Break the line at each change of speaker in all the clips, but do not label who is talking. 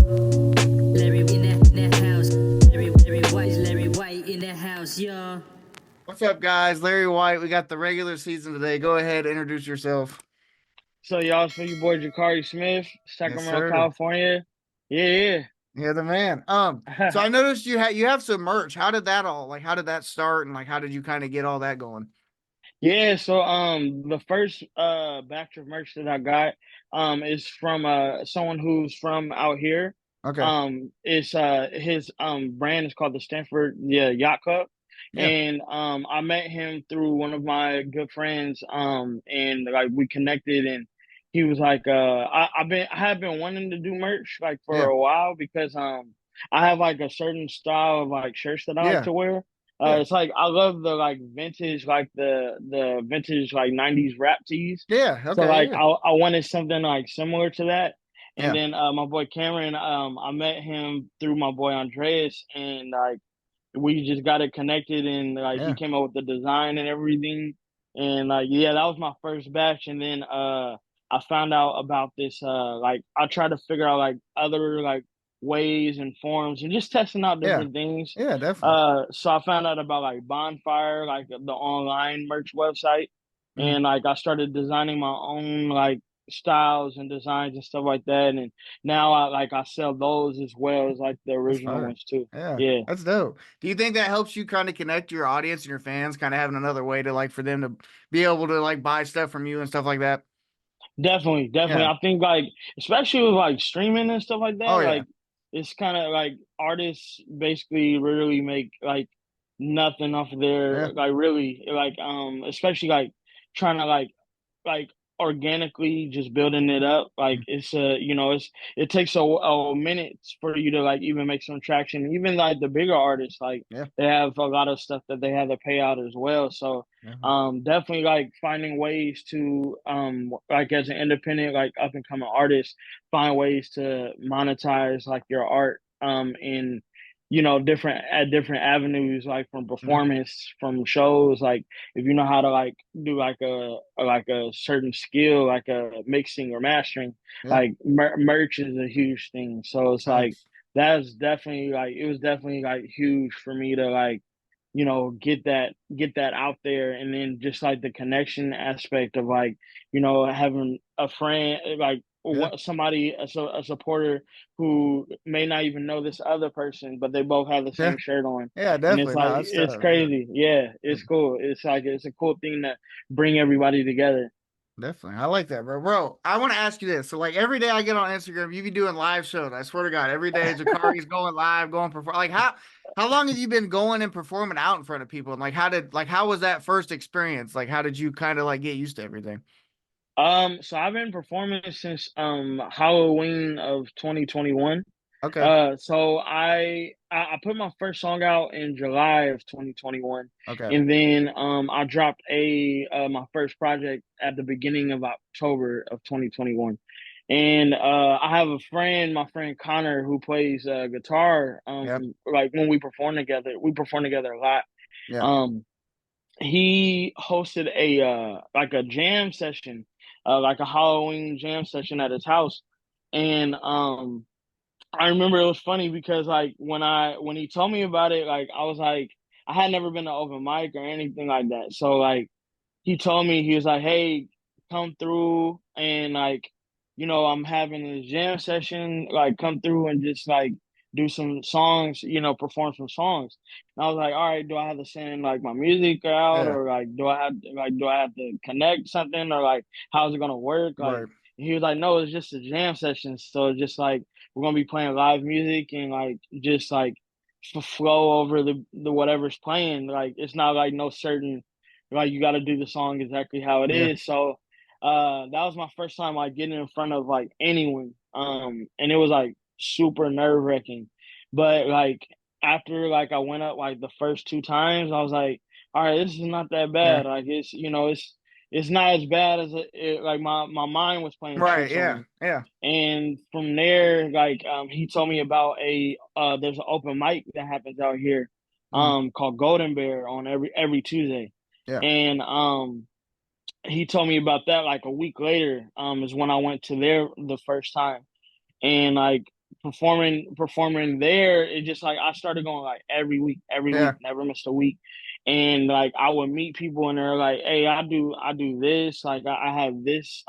Larry in that house. LarriWhyte in the house, y'all.
What's up, guys? LarriWhyte. We got the regular season today. Go ahead, introduce yourself.
So y'all, it's for your boy Jakhari Smith,
Yes,
Sacramento,
sir.
California. Yeah,
Yeah, the man. So
yeah.
I noticed you have some merch. How did that all how did that start and how did you kind of get all that going?
Yeah, so the first batch of merch that I got is from someone who's from out here.
Okay.
It's his brand is called the Stanford, yeah, Yacht Club.
Yeah.
And I met him through one of my good friends, and like we connected, and he was like I have been wanting to do merch like for
Yeah.
a while because I have like a certain style of like shirts that I like
Yeah.
to wear.
Yeah.
It's like I love the like vintage, like the vintage like '90s rap tees.
Yeah.
So
Okay.
like
Yeah.
I wanted something like similar to that. And
Yeah.
then my boy Cameron, I met him through my boy Andreas, and like we just got it connected, and like he
Yeah.
came up with the design and everything. And like yeah, that was my first batch. And then I found out about this like I tried to figure out like other like ways and forms and just testing out
Yeah.
different things.
Yeah. Definitely.
So I found out about like Bonfire, like the online merch website,
Mm.
and like I started designing my own like styles and designs and stuff like that. And now I sell those as well as like the
That's
original
fire.
ones too.
Yeah.
Yeah.
That's dope. Do you think that helps you kind of connect your audience and your fans, kind of having another way to for them to be able to buy stuff from you and stuff like that?
Definitely, definitely.
Yeah.
I think like especially with like streaming and stuff like
Oh
that,
yeah.
like it's kind of like artists basically really make like nothing off of
Yeah.
their like really like especially like trying to like organically just building it up. Like it's it takes a minute for you to like even make some traction. Even like the bigger artists, like
Yeah.
they have a lot of stuff that they have to pay out as well. So
Yeah.
definitely like finding ways to like as an independent like up and coming artist, find ways to monetize like your art in different at different avenues, like from
Yeah.
performance, from shows. Like if you know how to like do like a certain skill, like a mixing or mastering,
Yeah.
like merch is a huge thing. So it's like
Thanks.
that's definitely like it was definitely like huge for me to like get that out there. And then just like the connection aspect of like having a friend like
Yeah.
somebody a supporter who may not even know this other person, but they both have the
Yeah.
same shirt on.
Yeah.
And it's
Definitely. No,
like
that's
it's
tough. Yeah.
crazy. Yeah,
Yeah.
it's cool. It's like it's a cool thing to bring everybody together.
Definitely. I like that, bro. Bro, I want to ask you this. So, every day I get on Instagram, you be doing live shows. I swear to God, every day Jakari's going live, going perform. How long have you been going and performing out in front of people? And how was that first experience? How did you kind of get used to everything?
So I've been performing since Halloween of 2021.
Okay.
So I put my first song out in July of 2021,
Okay.
and then I dropped a my first project at the beginning of October of 2021. And I have a friend, my friend Connor, who plays guitar.
Yeah.
Like when we perform together a lot.
Yeah.
Um, he hosted a like a jam session, like a Halloween jam session at his house. And I remember it was funny because like when he told me about it, like I was like I had never been to open mic or anything like that. So like he told me, he was like, "Hey, come through and like, I'm having a jam session. Like, come through and just like do some songs. Perform some songs." And I was like, "All right, do I have to send like my music out,
Yeah.
or like do I have to connect something, or like how's it gonna work?" Like,
Right.
he was like, "No, it's just a jam session. So it's just like we're gonna be playing live music and like just like flow over the whatever's playing. Like, it's not like no certain." Like you got to do the song exactly how it
Yeah.
is. So that was my first time like getting in front of like anyone, and it was like super nerve wracking. But like after like I went up like the first two times, I was like, all right, this is not that
Yeah.
bad. Like it's not as bad as like my mind was playing
Right.
tricks on
Yeah.
me.
Yeah.
And from there, like he told me about a there's an open mic that happens out here,
Mm.
called GoldenBear on every Tuesday.
Yeah.
And he told me about that like a week later, is when I went to there the first time. And like performing there, it just like I started going like every week,
Yeah.
never missed a week. And like I would meet people and they're like, hey, I do this, like I have this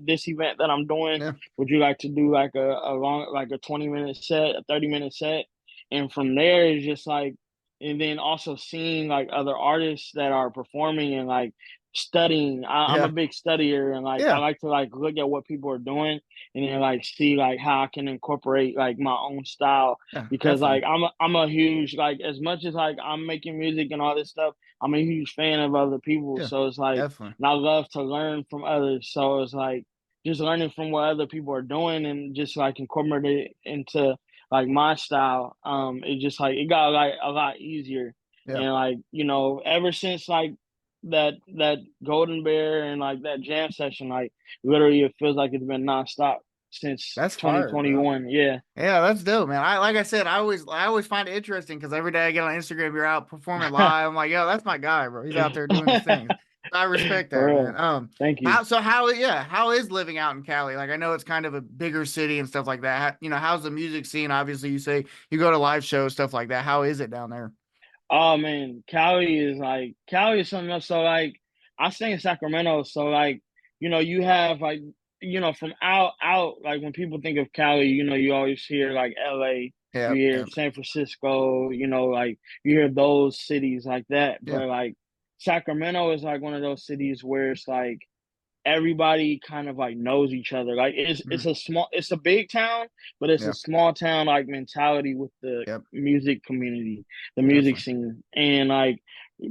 this event that I'm doing.
Yeah.
Would you like to do like a long, like a 20-minute set, a 30-minute set? And from there it's just like, and then also seeing like other artists that are performing and like studying. I'm a
Yeah.
big studier, and like I
Yeah.
like to like look at what people are doing and then like see like how I can incorporate like my own style,
Yeah.
because
Definitely.
like I'm a huge, like, as much as like I'm making music and all this stuff, I'm a huge fan of other people.
Yeah.
So it's like,
Definitely.
and I love to learn from others. So it's like just learning from what other people are doing and just like incorporate it into like my style. It just like it got like a lot easier.
Yeah.
And like, ever since like that GoldenBear and like that jam session, like literally it feels like it's been nonstop since
That's fire, bro.
2021. Yeah.
Yeah, that's dope, man. Like I said, I always find it interesting because every day I get on Instagram, you're out performing live. I'm like, yo, that's my guy, bro. He's out there doing his things. I respect
For
that, man.
real. Thank you.
How is living out in Cali? Like, I know it's kind of a bigger city and stuff like that. How's the music scene? Obviously, you say you go to live shows, stuff like that. How is it down there?
Oh man, Cali is something else. So like I stay in Sacramento, so like, you have like, from out like when people think of Cali, you always hear like LA,
Yeah,
you hear
yeah,
San Francisco, like you hear those cities like that.
yeah,
But like Sacramento is like one of those cities where it's like everybody kind of like knows each other. Like
mhm,
it's a big town, but it's a
yeah,
small town like mentality with the
yep,
music community, the music
definitely,
scene. And like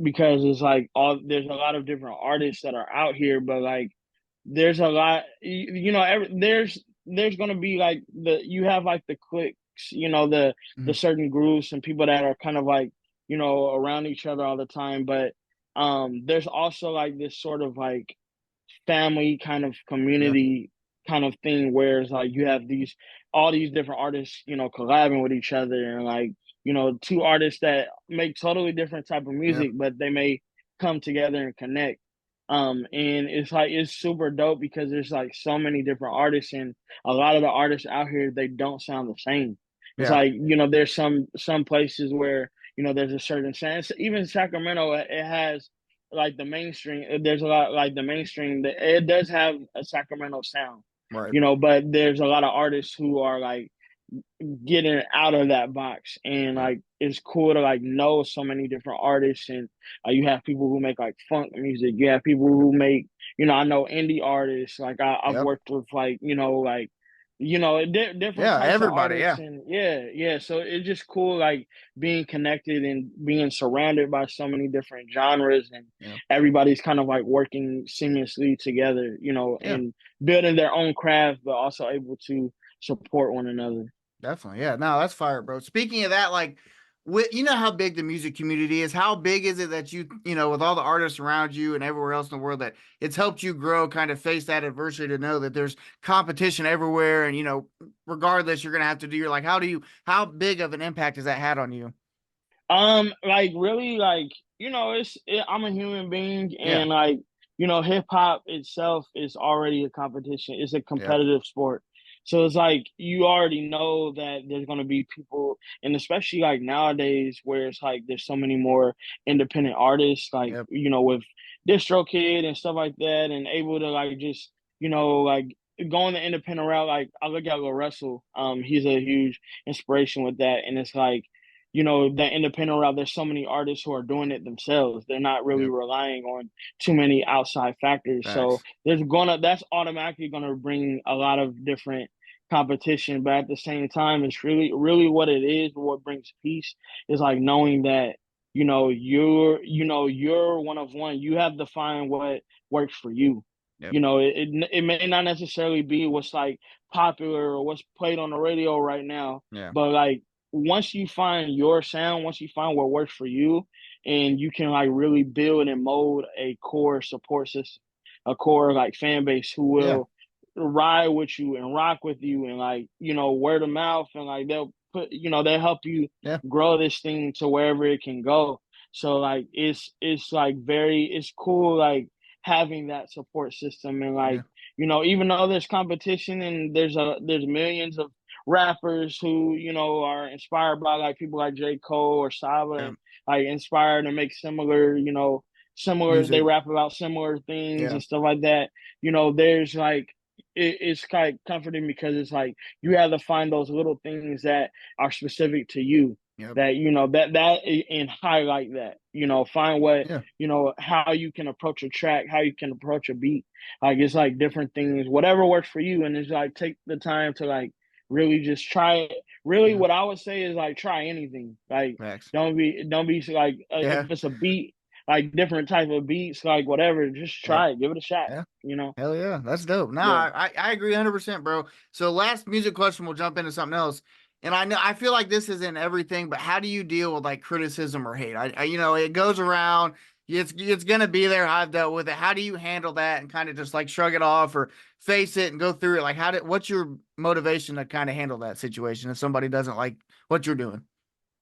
because it's like all there's a lot of different artists that are out here, but like there's a lot, there's gonna be like you have like the cliques, the
mhm,
certain groups and people that are kind of like, around each other all the time. But there's also like this sort of like family kind of
yeah,
community kind of thing where it's like you have these all these different artists, collabing with each other, and like, two artists that make totally different type of
yeah,
music, but they may come together and connect. And it's like it's super dope because there's like so many different artists, and a lot of the artists out here, they don't sound the same. It's
yeah,
like, there's some places where, there's a certain sound. Even Sacramento, it has like the mainstream, there's a lot like the mainstream that it does have a Sacramento sound,
right,
but there's a lot of artists who are like getting out of that box, and
yeah,
like it's cool to like know so many different artists. And you have people who make like funk music, you have people who make, I know indie artists, like I've
yep,
worked with like, different
yeah,
types of
everybody,
artists.
yeah,
And yeah, so it's just cool like being connected and being surrounded by so many different genres, and
yeah,
everybody's kind of like working seamlessly together,
yeah.
and building their own craft, but also able to support one another.
Definitely. Yeah. No, that's fire, bro. Speaking of that, like, you know how big the music community is. How big is it that with all the artists around you and everywhere else in the world, that it's helped you grow, kind of face that adversity to know that there's competition everywhere. And, regardless, you're going to have to do your, like, how big of an impact has that had on you?
Like really, like, I'm a human being,
Yeah.
and like, hip hop itself is already a competition. It's a
Yep.
competitive sport. So it's like you already know that there's gonna be people, and especially like nowadays where it's like there's so many more independent artists, like,
Yep.
with DistroKid and stuff like that, and able to like just, like going the independent route. Like I look at Lil Russell, he's a huge inspiration with that, and it's like, the independent route, there's so many artists who are doing it themselves. They're not really
Yep.
relying on too many outside factors. So
Facts.
that's automatically gonna bring a lot of different competition. But at the same time, it's really, really what it is, what brings peace is like knowing that, you're one of one. You have to find what works for you.
Yep.
It may not necessarily be what's like popular or what's played on the radio right now,
Yeah.
but like once you find your sound, once you find what works for you, and you can like really build and mold a core support system, a core like fan base who
Yeah.
will ride with you and rock with you, and like, word of mouth, and like they'll help you
Yeah.
grow this thing to wherever it can go. So like it's like it's cool like having that support system. And
Yeah.
like, even though there's competition and there's millions of rappers who, you know, are inspired by like people like J. Cole or Saba,
Yeah.
and like inspired to make similar, you know, similar, they
Music.
rap about similar things
Yeah.
and stuff like that. You know, there's like, it's kind of comforting because it's like you have to find those little things that are specific to you,
Yep.
that, you know, and highlight that, you know, find what,
Yeah.
you know, how you can approach a track, how you can approach a beat. Like it's like different things, whatever works for you. And it's like take the time to like really just try it. Really,
Yeah.
what I would say is like try anything. Like
Facts.
don't be like
Yeah.
if it's a beat, like different type of beats, like whatever, just
Yep.
try it, give it a shot.
Yeah.
You know?
Hell yeah. That's dope. No,
Yeah.
I agree 100%, bro. So last music question, we'll jump into something else. And I know I feel like this is in everything, but how do you deal with like criticism or hate? You know, it goes around. It's gonna be there. I've dealt with it. How do you handle that and kind of just like shrug it off or face it and go through it? Like, what's your motivation to kind of handle that situation if somebody doesn't like what you're doing?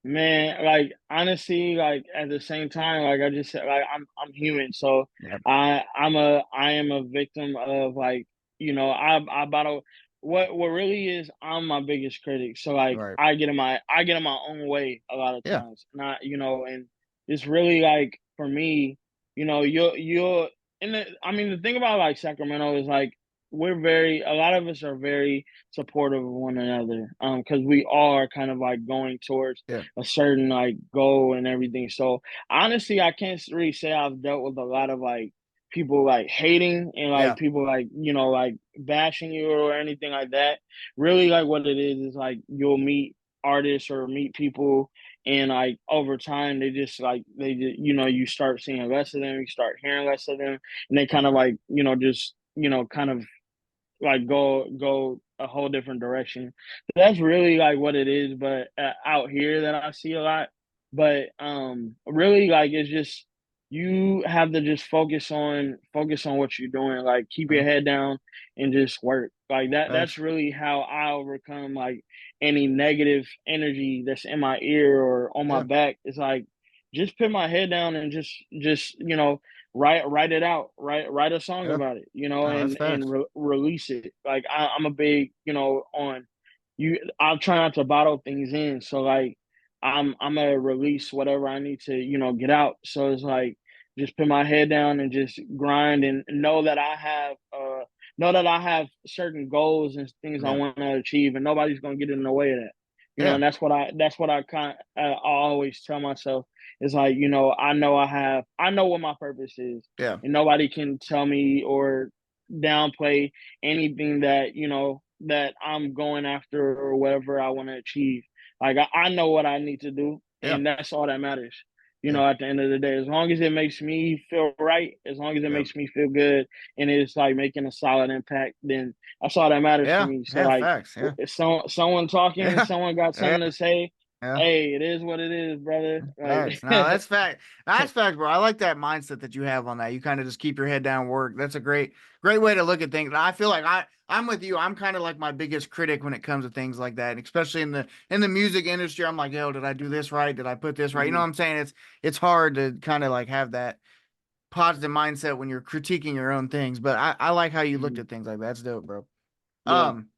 Man, like honestly, like at the same time, like I just said, like I'm human, so
Yep.
I am a victim of like, you know, I battle. What really is, I'm my biggest critic. So like
Right.
I get in my own way a lot of
Yeah.
times. Not, you know, and it's really like for me, you know, you're in the, I mean, the thing about like Sacramento is like a lot of us are very supportive of one another, because we are kind of like going towards
Yeah.
a certain like goal and everything. So honestly, I can't really say I've dealt with a lot of like people like hating and like
Yeah.
people like, you know, like bashing you or anything like that. Really, like what it is like you'll meet artists or meet people, and like over time they just like they just, you know, you start seeing less of them, you start hearing less of them, and they kind of like, you know, just, you know, kind of like go a whole different direction. That's really like what it is. But out here that I see a lot. But really like it's just you have to just focus on what you're doing. Like keep your
Yeah.
head down and just work. Like that's
Facts.
really how I overcome like any negative energy that's in my ear or on my
Yeah.
back. It's like just put my head down and just, you know, write it out, write a song
Yeah.
about it, you know,
No, that's
and
facts.
release it. Like I'm a big, you know, on you. I'll try not to bottle things in, so like I'm gonna release whatever I need to, you know, get out. So it's like just put my head down and just grind and know that I have certain goals and things I
Yeah.
want to achieve, and nobody's gonna get in the way of that. You know,
Yeah.
and that's what I always tell myself. It's like, you know, I know what my purpose is,
Yeah.
and nobody can tell me or downplay anything that, you know, that I'm going after or whatever I want to achieve. Like I know what I need to do,
Yeah.
and that's all that matters. You
Yeah.
know, at the end of the day, as long as it makes me feel right, as long as it
Yeah.
makes me feel good, and it's like making a solid impact, then that's all that matters to
Yeah.
me. So
Yeah.
like,
Facts. Yeah.
if someone talking,
Yeah.
someone got
Yeah.
something to say,
Yeah.
hey, it is what it is, brother. Like,
Facts. No, that's fact. That's fact, bro. I like that mindset that you have on that. You kind of just keep your head down, work. That's a great way to look at things. And I feel like I'm with you. I'm kind of like my biggest critic when it comes to things like that, and especially in the music industry. I'm like, yo, did I do this right? Did I put this right? You know what
mhm,
I'm saying? It's hard to kind of like have that positive mindset when you're critiquing your own things. But I like how you looked
mhm,
at things like that. That's dope, bro.
yeah.
Um,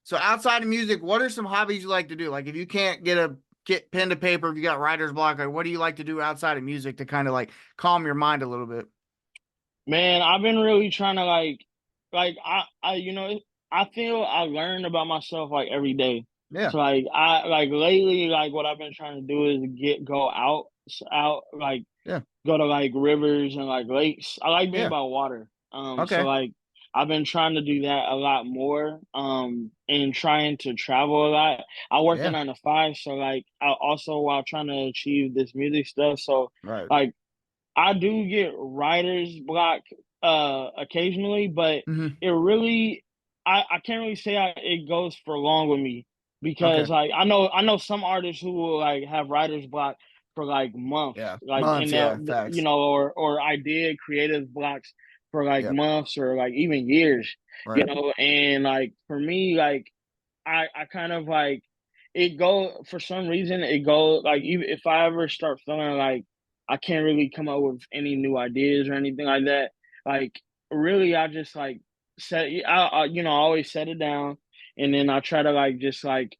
so outside of music, what are some hobbies you like to do? Like if you can't get pen to paper, if you got writer's block, like what do you like to do outside of music to kind of like calm your mind a little bit?
Man, I've been really trying to like you know, I feel I learn about myself like every day.
Yeah,
So like I like lately, like what I've been trying to do is go out, like
yeah,
go to like rivers and like lakes. I like being
yeah.
by water. So
Okay.
like I've been trying to do that a lot more. And trying to travel a lot. I work a
Yeah.
9 to 5, so like I also while trying to achieve this music stuff. So
Right.
like I do get writer's block occasionally, but
Hmm.
it really I can't really say it goes for long with me,
Okay.
because like I know some artists who will like have writer's block for like months,
Yeah.
like,
Months.
and
Yeah.
you
Facts.
know, or idea creative blocks for like
Yep.
months or like even years, you
Right.
know. And like for me, like I kind of like it go for some reason it go like, even if I ever start feeling like I can't really come up with any new ideas or anything like that, like really I just like I you know, I always set it down and then I try to like just like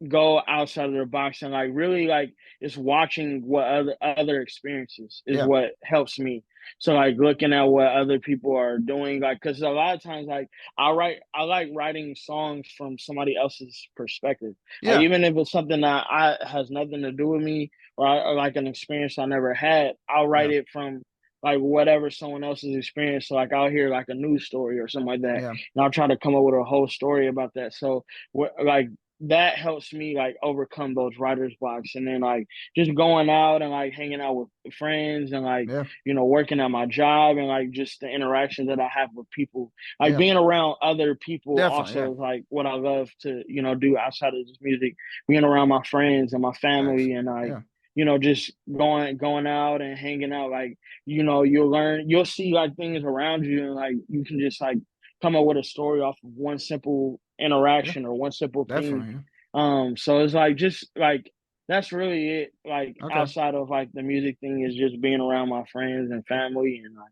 go outside of the box and like really like just watching what other experiences is
Yeah.
what helps me. So like looking at what other people are doing, like because a lot of times like I like writing songs from somebody else's perspective. Like
Yeah.
even if it's something that I has nothing to do with me or like an experience I never had, I'll write
Yeah.
it from like whatever someone else's experience. So like I'll hear like a news story or something like that,
Yeah.
and I'll try to come up with a whole story about that. So like that helps me like overcome those writer's blocks, and then like just going out and like hanging out with friends and like
Yeah.
working at my job and like just the interaction that I have with people, like
Yeah.
being around other people
Definitely.
also
Yeah.
is like what I love to do outside of just music. Being around my friends and my
Facts.
family and like
Yeah.
just going out and hanging out, like you'll see like things around you, and like you can just like come up with a story off of one simple
Yeah.
interaction or one simple thing.
Definitely.
So it's like just like that's really it. Like
Yeah. Okay.
outside of like the music thing is just being around my friends and family, and like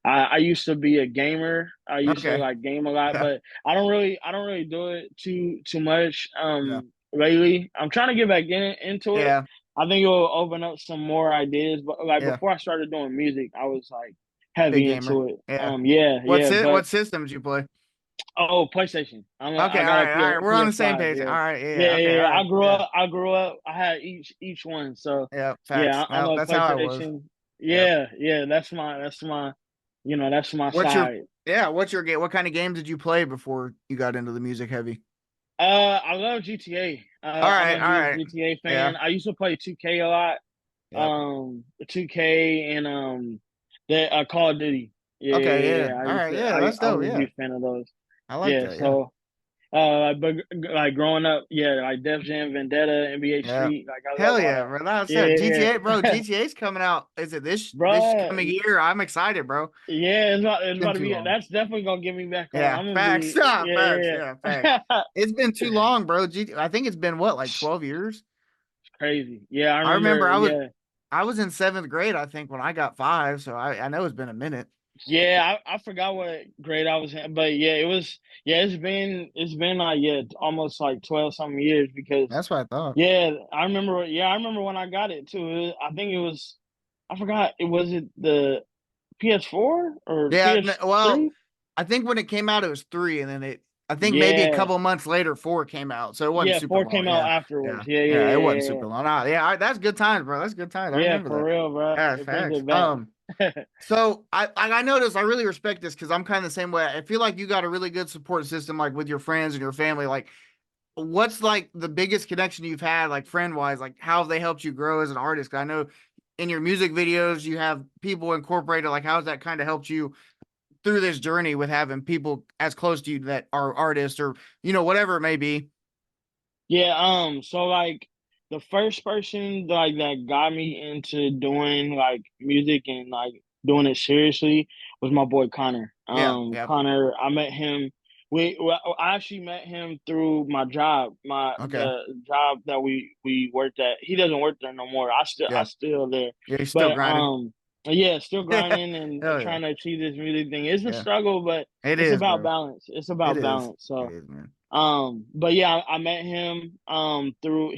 I used to be a gamer. I used to
Okay.
like game a lot,
Yeah.
but I don't really do it too much
Yeah.
lately. I'm trying to get back into it.
Yeah.
I think it will open up some more ideas. But like
Yeah.
before I started doing music, I was like
Big
heavy
gamer.
into it.
Yeah.
Yeah. But
What system did you play?
oh, PlayStation.
Okay.
I
All
got a
right. All right. We're on the same
PS5.
page. All
Yeah.
right. Yeah.
Yeah,
Yeah. Okay.
yeah,
All
yeah.
right. Yeah.
I grew up. I had each one. So
Yeah.
yeah,
Facts.
I'm a
That's how I was.
PlayStation.
Yeah.
Yeah, yeah. That's my that's my
What's your
side.
Yeah, what's your game? What kind of games did you play before you got into the music heavy?
I love GTA.
All
I'm
right,
a
all
huge
right.
GTA
Yeah.
fan. I used to play 2K a lot.
Yep.
2K and the Call of Duty. Yeah, yeah,
Okay,
yeah,
yeah.
yeah.
All right, yeah, that's
I
dope.
was a
Yeah.
huge fan of those.
I like
Yeah,
that. Yeah.
so but like growing up, yeah, like Def Jam, Vendetta, NBA
Yeah.
Street, like I love
Hell
all
yeah,
that.
bro. That's it.
Yeah,
GTA, bro.
yeah.
GTA's coming out. Is it this coming
Bruh,
year? I'm excited, bro.
yeah, it's
Been
about to
too
be.
long.
That's definitely gonna get me back on.
Yeah.
I'm gonna
Facts.
be,
Nah, facts.
yeah,
Yeah, facts.
yeah.
It's been too long, bro. I think it's been what, like 12 years?
Crazy. Yeah, I
I remember
remember. Yeah,
I was in seventh grade, I think, when I got five, so I know it's been a minute.
yeah. I forgot what grade I was in, but yeah, it was. Yeah, it's been like almost like 12 something years because
That's what I thought.
yeah, I remember. Yeah, I remember when I got it too. I think it was. I forgot. It was it the PS4 or
Yeah, well,
PS3?
I think when it came out, it was three, and then I think maybe a
Yeah,
couple months later, four came out, so it wasn't
yeah.
super
4
long.
came out
Yeah,
afterwards.
yeah,
Yeah, yeah,
yeah, it
yeah,
wasn't
yeah, yeah.
super long. Ah, yeah, that's good times, bro. That's good times. I
Yeah,
remember
for
that.
real, bro.
Yeah,
It brings
facts.
it back.
So I noticed I really respect this because I'm kind of the same way. I feel like you got a really good support system, like with your friends and your family. Like, what's like the biggest connection you've had, like friend wise? Like, how have they helped you grow as an artist? 'Cause I know in your music videos you have people incorporated. Like, how's that kind of helped you through this journey with having people as close to you that are artists or whatever it may be?
Yeah, so like the first person like that got me into doing like music and like doing it seriously was my boy Connor.
Yeah, yeah.
Connor, I met him. I actually met him through my job,
Okay.
the job that we worked at. He doesn't work there no more. I
Yeah.
still there,
Yeah, he's still
but
grinding.
yeah, still
Yeah.
grinding and
Hell yeah.
trying to achieve this music thing. It's a
Yeah.
struggle, but
It
it's
is,
about
bro.
balance. It's
It
about
is.
balance.
It
So
is, man.
but yeah, I met him through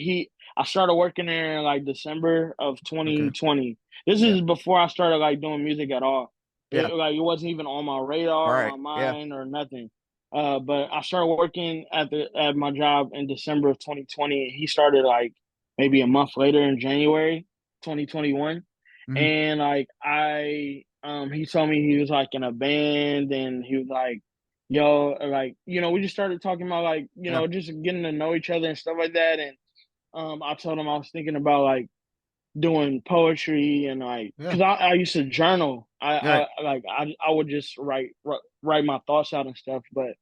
I started working there in like December of
Okay.
2020. This
Yeah.
is before I started like doing music at all.
Yeah.
It wasn't even on my
All
radar, my
right. Yeah.
mind or nothing. But I started working at my job in December of 2020. He started like maybe a month later in January 2021.
Hmm.
And like he told me he was like in a band and he was like yo, like, we just started talking about like,
Yeah.
just getting to know each other and stuff like that. And I told him I was thinking about like doing poetry and like,
Yeah.
cause I used to journal.
Right.
I would just write my thoughts out and stuff. But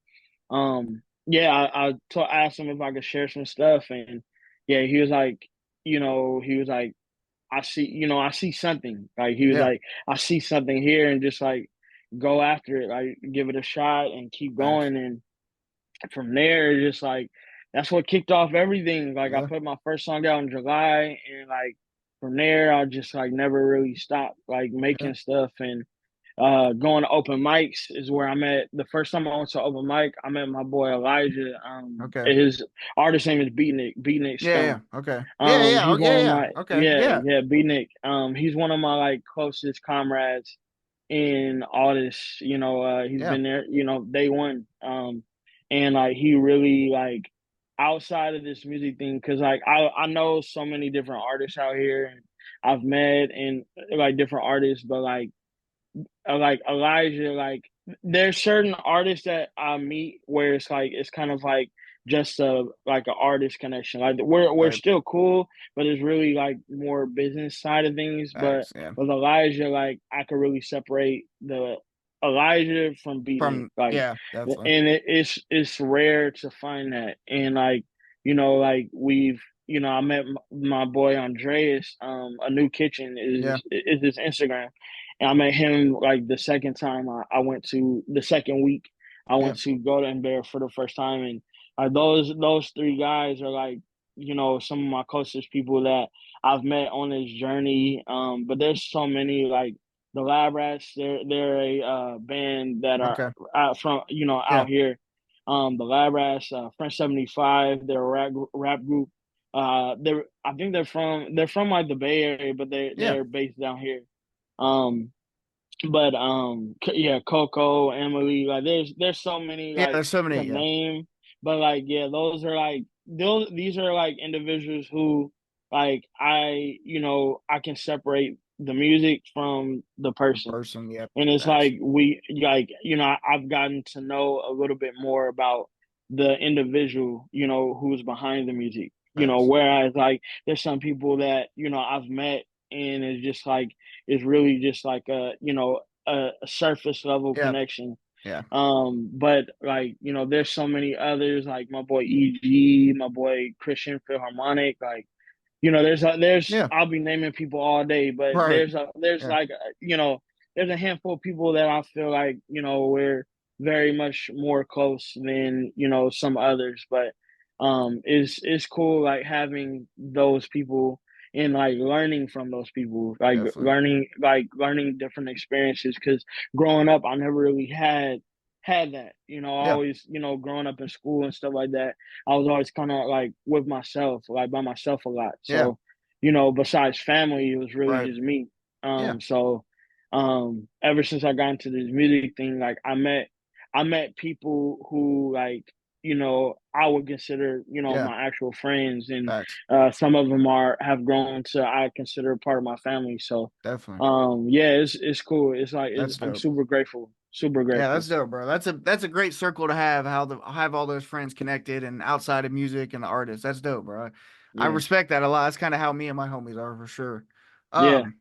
yeah, I asked him if I could share some stuff, and yeah, he was like, I see something. Like he was
Yeah.
like, I see something here, and just like go after it, like give it a shot and keep
Facts.
going. And from there, it's just like that's what kicked off everything. Like I
Yeah.
put my first song out in July, and like from there, I just like never really stopped like
Yeah.
making stuff. And going to open mics is where I met. The first time I went to open mic, I met my boy Elijah.
Okay.
His artist name is Beatnik
Yeah, yeah.
Stone.
Okay. Yeah, yeah. Oh,
He's
yeah,
one of
yeah.
my
Okay. Yeah.
Beatnik. He's one of my like closest comrades in all this. He's
Yeah.
been there, day one. And like he really like outside of this music thing, because like I know so many different artists out here, and I've met and like different artists, but like Elijah, like there's certain artists that I meet where it's kind of like just a like an artist connection. Like we're
Right.
still cool, but it's really like more business side of things. But
Thanks. Yeah.
with Elijah, like I could really separate the Elijah from Beatnik.
From
Like,
yeah, definitely.
and it's rare to find that. And like like I met my boy Andreas. A new kitchen
Yeah.
is his Instagram, and I met him like the second time I went to the second week I
Yeah.
went to GoldenBear for the first time, and those three guys are like some of my closest people that I've met on this journey. But there's so many like the Lab Rats. They're a band that are
Okay.
out from
Yeah.
out here. The Lab Rats, French 75. They're a rap group. I think they're from like the Bay Area, but
Yeah.
they're based down here. Um, but yeah, Coco, Emily, like there's so many
Yeah.
like
There's so
to
many. Yeah.
name, but like yeah, these are like individuals who like I can separate the music from the person.
Person. Yeah.
And it's
Thanks.
like I've gotten to know a little bit more about the individual, who's behind the music.
Thanks.
Whereas like there's some people that, I've met and it's just like it's really just like a surface level
Yeah.
connection.
Yeah.
But like, there's so many others like my boy EG, my boy Christian Philharmonic, like there's
Yeah.
I'll be naming people all day, but
Right.
there's
Yeah.
like there's a handful of people that I feel like we're very much more close than some others, but it's cool like having those people and like learning from those people, like
Definitely.
learning different experiences. Because growing up, I never really had that.
Yeah.
Always growing up in school and stuff like that. I was always kind of like with myself, like by myself a lot.
Yeah.
So, besides family, it was really
Right.
just me.
Yeah.
So, ever since I got into this music thing, like I met people who like, I would consider,
Yeah.
my actual friends, and
Thanks.
some of them have grown to I consider part of my family. So,
Definitely.
yeah, it's cool. It's like
That's
I'm
dope.
super grateful, super
Yeah, that's
grateful.
dope, bro. That's a great circle to have. Have all those friends connected and outside of music and the artists. That's dope, bro. I
Yeah,
respect that a lot. That's kind of how me and my homies are for sure.
yeah.
Um,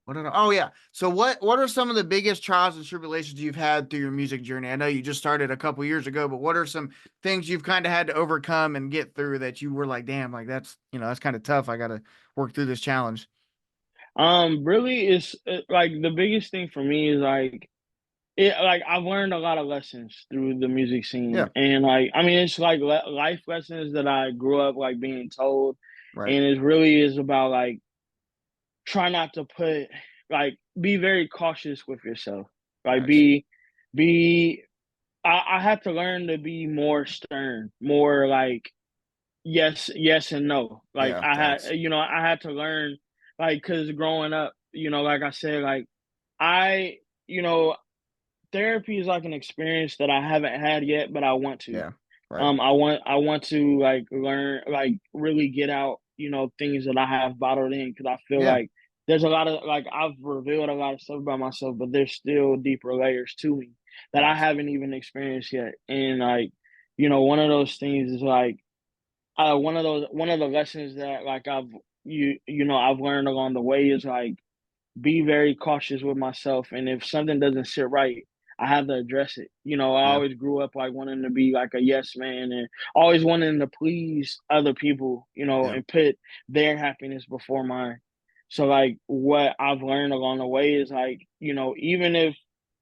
what did oh yeah. So what are some of the biggest trials and tribulations you've had through your music journey? I know you just started a couple years ago, but what are some things you've kind of had to overcome and get through that you were like, damn, like that's kind of tough. I got to work through this challenge.
Really, it's like the biggest thing for me is like I've learned a lot of lessons through the music
Yeah,
scene, and like I mean, it's like life lessons that I grew up like being told,
right.
and it really is about like try not to put like be very cautious with yourself, like
Thanks.
be. I had to learn to be more stern, more like yes and no. Like
Yeah, thanks.
I had to learn, like, because growing up, like I said, like I, you know, therapy is like an experience that I haven't had yet, but I want to.
Yeah, right.
I want to like learn, like really get out, things that I have bottled in, because I feel
Yeah,
like there's a lot of like I've revealed a lot of stuff about myself, but there's still deeper layers to me that I
thanks.
haven't even experienced yet. And like, one of those things is like one of the lessons that like I've learned along the way is like be very cautious with myself, and if something doesn't sit right, I have to address it. I
Yeah,
always grew up like wanting to be like a yes man, and always wanting to please other people,
yeah,
and put their happiness before mine. So like what I've learned along the way is like, even if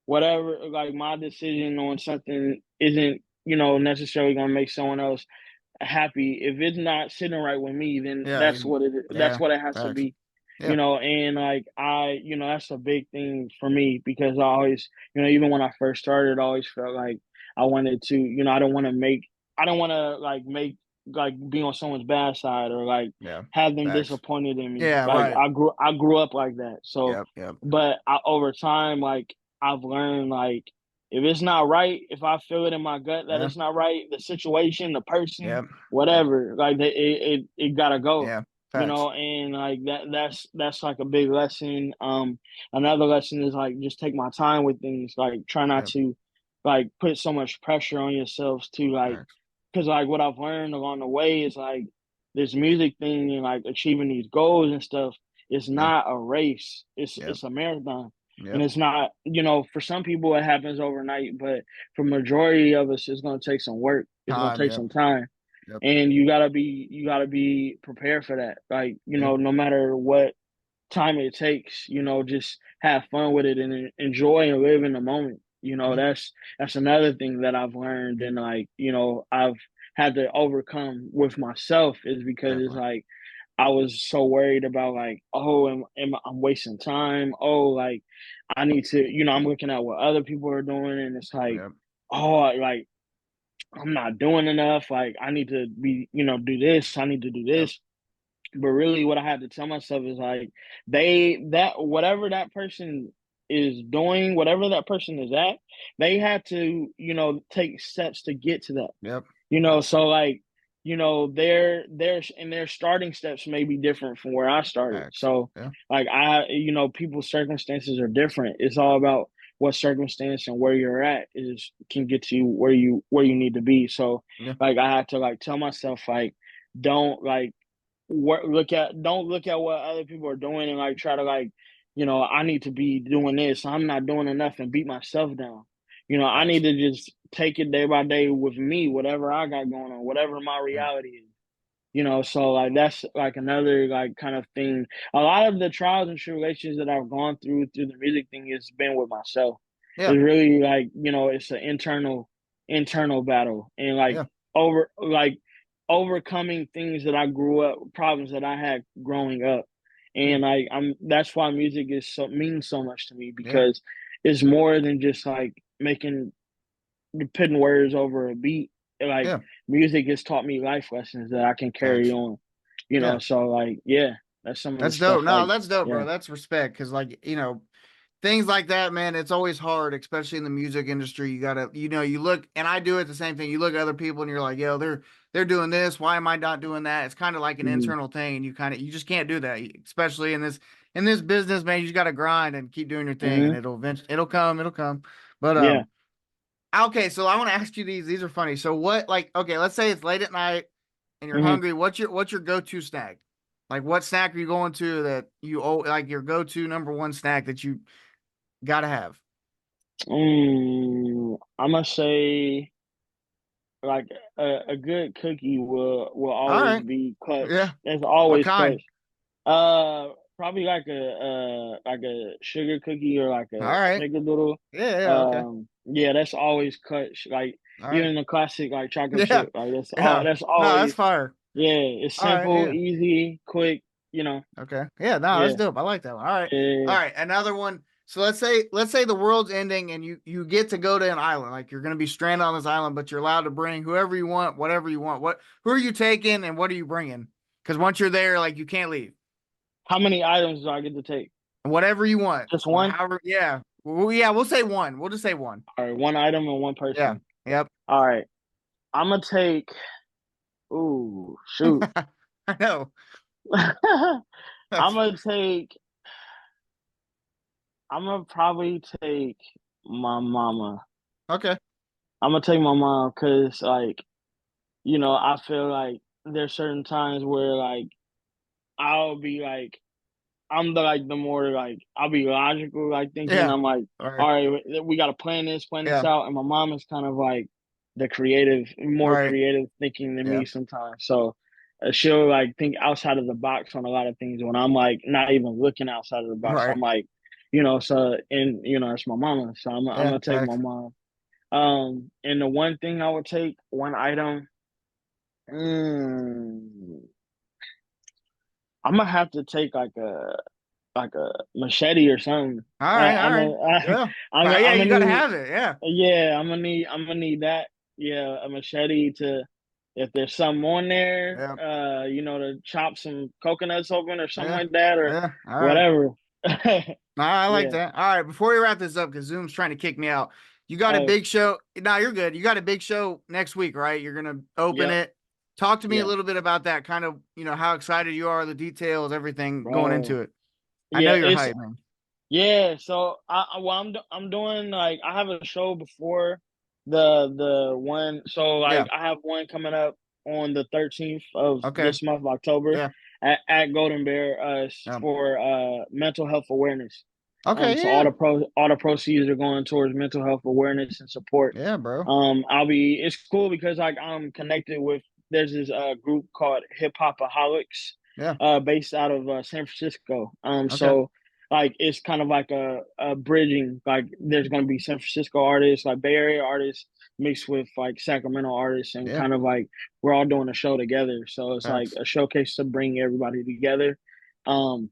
whatever like my decision on something isn't, necessarily gonna make someone else happy, if it's not sitting right with me, then
yeah,
that's
yeah,
what it has to
thanks.
be.
Yeah.
And like that's a big thing for me because I always, even when I first started, I always felt like I wanted to, I don't want to like be on someone's bad side or like
Yeah.
have them
Facts.
disappointed in me.
Yeah.
Like
Right.
I grew up like that. So,
Yep. Yep.
but over time, like I've learned like if it's not right, if I feel it in my gut that
Yeah.
it's not right, the situation, the person,
Yep. Yep.
whatever, like it gotta go.
Yeah. Facts.
And like that's like a big lesson. Another lesson is like just take my time with things. Like try not
Yep.
to like put so much pressure on yourselves to like
Facts.
because like what I've learned along the way is like this music thing and like achieving these goals and stuff. It's
Yeah.
not a race.
Yep.
It's a marathon. And
Yep.
it's not, for some people it happens overnight, but for majority of us, it's gonna take some work. It's gonna
Time.
take
Yep.
some time.
Yep.
And you gotta be prepared for that. Like,
Yeah.
no matter what time it takes, just have fun with it and enjoy and live in the moment.
Yeah.
That's another thing that I've learned and like, I've had to overcome with myself is because it's
Definitely.
like I was so worried about like, oh, I'm wasting time. Oh, like I need to, I'm looking at what other people are doing and it's like,
Yep.
oh, like I'm not doing enough. Like I need to be, do this. I need to do
Yep.
this. But really what I had to tell myself is like whatever that person is doing, whatever that person is at, they had to, take steps to get to that.
Yep. Yep.
So like, their starting steps may be different from where I started.
Facts.
So
Yeah.
like people's circumstances are different. It's all about what circumstance and where you're at is can get you where you need to be. So
Yeah.
like I had to like tell myself like don't like don't look at what other people are doing and like try to like, I need to be doing this. I'm not doing enough and beat myself down. I
Facts.
need to just take it day by day with me, whatever I got going on, whatever my
Yeah.
reality is. So like that's like another like kind of thing. A lot of the trials and tribulations that I've gone through the music thing has been with myself.
Yeah.
It's really like, it's an internal battle and like
Yeah.
over like overcoming things that I grew up, problems that I had growing up.
Yeah.
And like that's why music means so much to me
Yeah.
because it's more than just like putting words over a beat. Like
Yeah.
music has taught me life lessons that I can carry
Facts.
on.
Yeah.
So like yeah, that's some of the
That's dope.
stuff
No,
like
that's dope,
yeah.
bro. That's respect. Cause like, things like that, man, it's always hard, especially in the music industry. You gotta, you look, and I do it the same thing. You look at other people and you're like, yo, they're doing this. Why am I not doing that? It's kind of like an
Mhm.
internal thing. You just can't do that, especially in this business, man. You just gotta grind and keep doing your thing, and
Mhm.
it'll come. But
Yeah.
okay, so I want to ask you these. These are funny. So what, like, okay, let's say it's late at night and you're
Mhm.
hungry. What's your go-to snack? Like, what snack are you going to that like your go-to number one snack that you gotta have?
I'm gonna say like a good cookie will
All
always
right.
be
Yeah.
clutch. It's
What
always
kind?
clutch. Probably like a sugar cookie or like
All
a
right.
snickerdoodle.
Yeah. Yeah. Okay.
Yeah, that's always clutch. Like
All right.
even the classic like chocolate
Yeah.
chip. Like
Yeah.
that's
No, that's
always
fire.
yeah. It's
All right.
simple,
Yeah.
easy, quick. You know.
Okay. Yeah. No, that's
Yeah.
dope. I like that one. All right.
Yeah.
All right. Another one. So let's say the world's ending and you get to go to an island. Like you're gonna be stranded on this island, but you're allowed to bring whoever you want, whatever you want. Who are you taking and what are you bringing? Because once you're there, like you can't leave.
How many items do I get to take?
Whatever you want.
Just
Well,
one.
however, yeah. Yeah, we'll say one. We'll just say one.
All right, one item and one
Yeah.
person.
Yep.
All right. I'm gonna take. Ooh, shoot.
I know.
I'm
That's
gonna take. I'm gonna probably take my mama.
okay.
I'm gonna take my mom because, like, I feel like there's certain times where, like, I'll be like, I'm the more like I'll be logical, like thinking.
Yeah.
I'm like,
All right.
all right, we got to plan this
Yeah.
out. And my mom is kind of like the more
Right.
creative thinking than
Yeah.
me sometimes. So she'll like think outside of the box on a lot of things when I'm like not even looking outside of the box.
Right.
I'm like, so and it's my mama, so I'm
Yeah.
gonna take my
Facts.
mom. And the one thing I would take, one item, mm, I'm gonna have to take like a machete or something.
All right, all
I'm
right.
a,
Yeah.
I'm
Well, yeah,
I'm
you
gonna
gotta
need
have it. Yeah.
yeah, I'm gonna need that. Yeah, a machete to if there's something on there,
Yeah.
to chop some coconuts open or something
Yeah.
like that or
Yeah. All right.
whatever.
Nah, I like
Yeah.
that. All right, before we wrap this up, because Zoom's trying to kick me out. You got a
Oh,
big show. No, you're good. You got a big show next week, right? You're gonna open
yep.
it. Talk to me a
Yeah,
little bit about that, kind of, how excited you are, the details, everything going into
bro.
it. I know
Yeah,
you're
it's
hyped, man.
yeah. So I'm doing like I have a show before the one. So
Yeah.
like I have one coming up on the 13th of
Okay.
this month of October
Yeah.
at GoldenBear
Yeah.
for mental health awareness.
Okay.
So
Yeah.
all the proceeds are going towards mental health awareness and support.
Yeah, bro.
It's cool because like I'm connected with there's this group called Hip Hopaholics
Yeah.
based out of San Francisco.
Okay.
So like it's kind of like a bridging. Like there's going to be San Francisco artists, like Bay Area artists mixed with like Sacramento artists, and
Yeah.
kind of like we're all doing a show together. So it's like
Facts.
a showcase to bring everybody together. Um,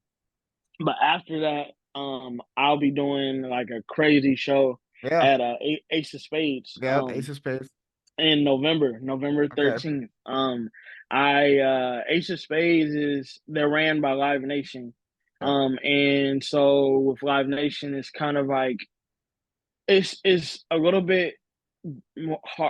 but after that, I'll be doing like a crazy show
Yeah.
at Ace of Spades.
Yeah. Ace of Spades.
In November
Okay.
13th. I Ace of Spades is they're ran by Live Nation.
Yeah.
And so with Live Nation it's kind of like it's a little bit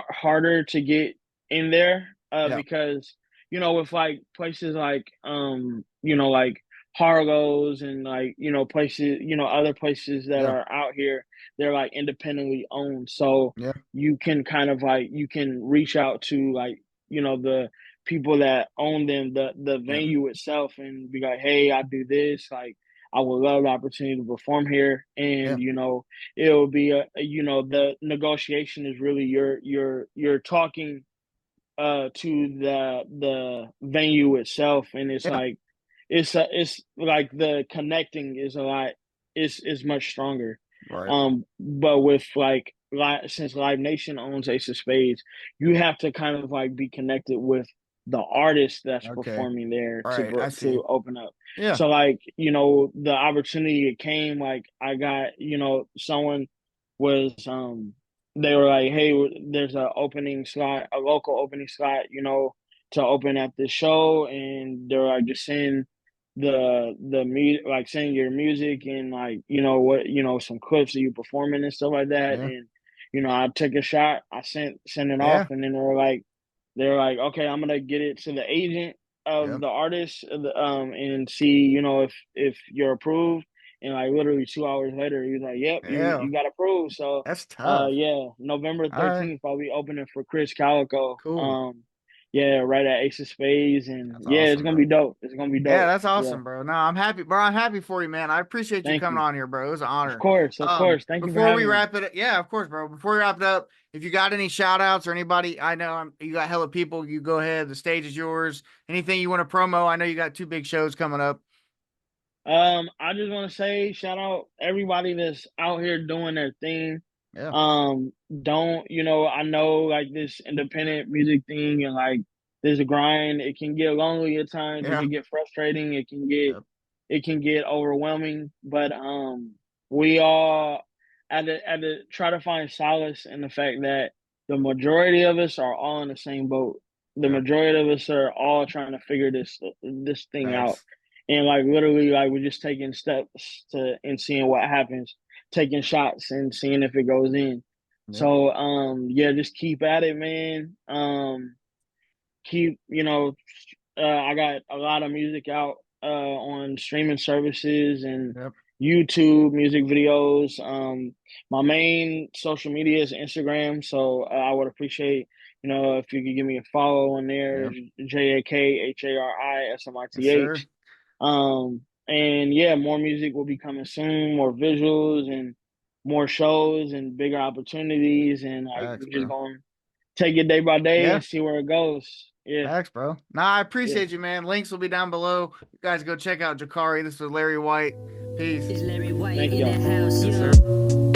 harder to get in there
Yeah.
because with like places like like Harlow's and like places other places that
Yeah.
are out here, they're like independently owned, so
Yeah.
you can kind of like you can reach out to like the people that own them, the
Yeah.
venue itself, and be like, hey, I do this, like I would love the opportunity to perform here.
Yeah.
And it'll be the negotiation is really you're talking to the venue itself, and
Yeah.
it's like the connecting is a lot is much stronger.
Right.
But with like since Live Nation owns Ace of Spades, you have to kind of like be connected with the artist that's
Okay.
performing there
All right. I see.
to open up.
Yeah.
So like the opportunity it came like I got someone was they were like, hey, there's a opening slot, a local opening slot, to open at the show, and they're like, just send the music, like send your music and like what some clips of you performing and stuff like that,
Yeah.
and I took a shot, I sent it off,
Yeah.
and then they're like, okay, I'm gonna get it to the agent
Yeah.
of the artist, and see if you're approved. And like literally 2 hours later, he was like, "Yep,
Yeah.
you got approved." So,
That's tough.
yeah, November
All right.
13th, I'll be opening for Chris Calico.
Cool.
Yeah, right at Ace of Spades, and
That's
yeah, it's
awesome,
gonna
bro.
be dope. It's gonna be
Yeah,
dope.
that's
Yeah,
awesome, bro. No, I'm happy, bro. I'm happy for you, man. I appreciate you
thank
coming
you.
on here, bro. It was an honor.
Of course. Thank you for
Before we
having me.
wrap it up, yeah, of course, bro. Before we wrap it up, if you got any shout outs or anybody, I know you got hella people, you go ahead. The stage is yours. Anything you want to promo? I know you got two big shows coming up.
I just want to say shout out everybody that's out here doing their thing.
Yeah.
Don't I know like this independent music thing and like this grind, it can get lonely at times, it
Yeah.
can get frustrating,
Yep.
it can get overwhelming, but we all at the try to find solace in the fact that the majority of us are all in the same boat. The
Yep.
majority of us are all trying to figure this thing out,
Facts.
and like literally like we're just taking steps to and seeing what happens, taking shots and seeing if it goes in.
Yep.
So yeah, just keep at it, man. Keep I got a lot of music out on streaming services and
Yep.
YouTube music videos. My main social media is Instagram, so I would appreciate if you could give me a follow on there,
Yep. Yes, sir.
JAKHARISMITH. And yeah, more music will be coming soon, more visuals and more shows and bigger opportunities, and like
Facts,
we're just
bro.
going to take it day by day
Yeah.
and see where it goes. Yeah,
Facts, bro. Nah, I
yeah.
appreciate you, man. Links will be down below. You guys go check out Jakhari. This was LarriWhyte. Peace.
It's LarriWhyte
Thank
in
y'all.
the house,
Yes,
yo.
sir.